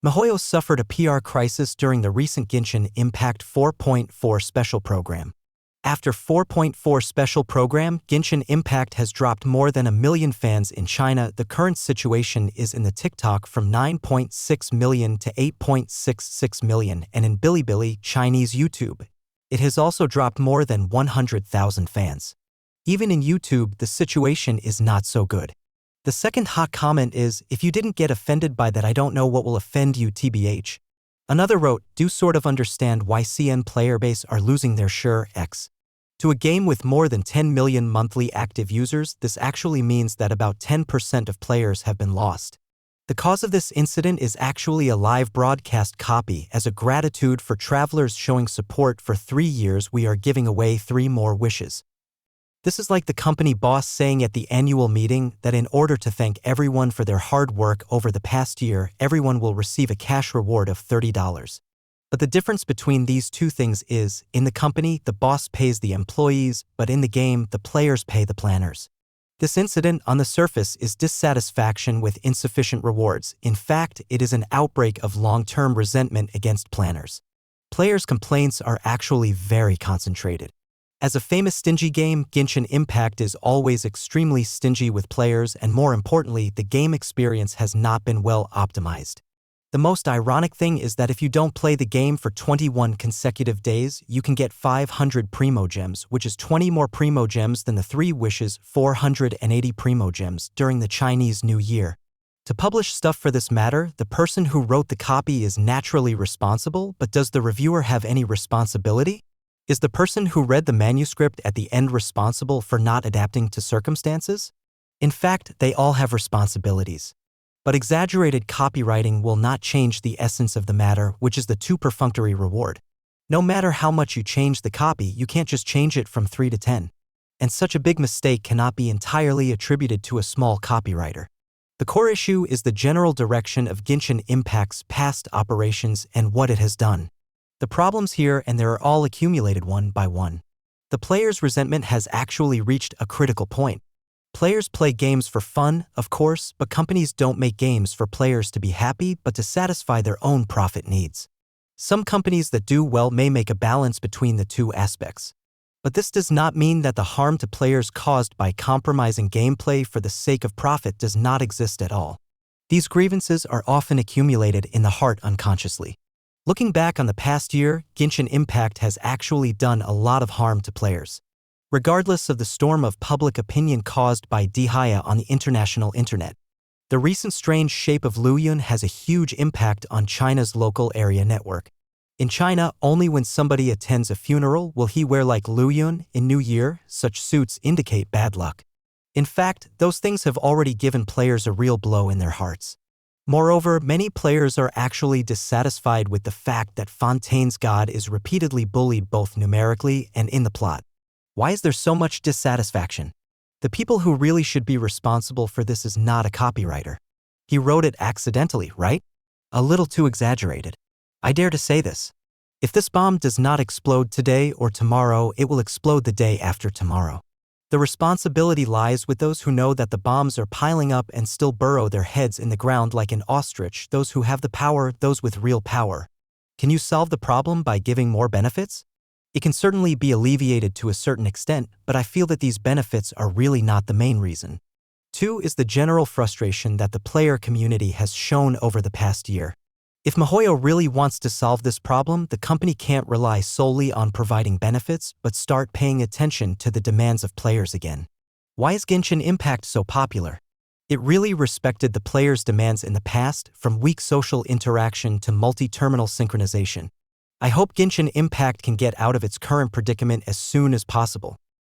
MiHoYo suffered a PR crisis during the recent Genshin Impact 4.4 special program. After 4.4 special program, Genshin Impact has dropped more than 1 million fans in China. The current situation is in the TikTok from 9.6 million to 8.66 million, and in Bilibili, Chinese YouTube, it has also dropped more than 100,000 fans. Even in YouTube, the situation is not so good. The second hot comment is, if you didn't get offended by that, I don't know what will offend you, tbh. Another wrote, do sort of understand why CN player base are losing their share X. To a game with more than 10 million monthly active users, this actually means that about 10% of players have been lost. The cause of this incident is actually a live broadcast copy. As a gratitude for travelers showing support for 3 years, we are giving away 3 more wishes. This is like the company boss saying at the annual meeting that in order to thank everyone for their hard work over the past year, everyone will receive a cash reward of $30. But the difference between these two things is, in the company, the boss pays the employees, but in the game, the players pay the planners. This incident, on the surface, is dissatisfaction with insufficient rewards. In fact, it is an outbreak of long-term resentment against planners. Players' complaints are actually very concentrated. As a famous stingy game, Genshin Impact is always extremely stingy with players, and more importantly, the game experience has not been well optimized. The most ironic thing is that if you don't play the game for 21 consecutive days, you can get 500 Primo Gems, which is 20 more Primo Gems than the 3 wishes, 480 Primo Gems, during the Chinese New Year. To publish stuff for this matter, the person who wrote the copy is naturally responsible, but does the reviewer have any responsibility? Is the person who read the manuscript at the end responsible for not adapting to circumstances? In fact, they all have responsibilities. But exaggerated copywriting will not change the essence of the matter, which is the 2 perfunctory reward. No matter how much you change the copy, you can't just change it from 3 to 10. And such a big mistake cannot be entirely attributed to a small copywriter. The core issue is the general direction of Genshin Impact's past operations and what it has done. The problems here, and they are all accumulated one by one. The players' resentment has actually reached a critical point. Players play games for fun, of course, but companies don't make games for players to be happy but to satisfy their own profit needs. Some companies that do well may make a balance between the two aspects. But this does not mean that the harm to players caused by compromising gameplay for the sake of profit does not exist at all. These grievances are often accumulated in the heart unconsciously. Looking back on the past year, Genshin Impact has actually done a lot of harm to players. Regardless of the storm of public opinion caused by Dihaya on the international internet, the recent strange shape of Luyun has a huge impact on China's local area network. In China, only when somebody attends a funeral will he wear like Luyun in New Year. Such suits indicate bad luck. In fact, those things have already given players a real blow in their hearts. Moreover, many players are actually dissatisfied with the fact that Fontaine's god is repeatedly bullied both numerically and in the plot. Why is there so much dissatisfaction? The people who really should be responsible for this is not a copywriter. He wrote it accidentally, right? A little too exaggerated. I dare to say this. If this bomb does not explode today or tomorrow, it will explode the day after tomorrow. The responsibility lies with those who know that the bombs are piling up and still burrow their heads in the ground like an ostrich, those who have the power, those with real power. Can you solve the problem by giving more benefits? It can certainly be alleviated to a certain extent, but I feel that these benefits are really not the main reason. 2 is the general frustration that the player community has shown over the past year. If MiHoYo really wants to solve this problem, the company can't rely solely on providing benefits, but start paying attention to the demands of players again. Why is Genshin Impact so popular? It really respected the players' demands in the past, from weak social interaction to multi-terminal synchronization. I hope Genshin Impact can get out of its current predicament as soon as possible.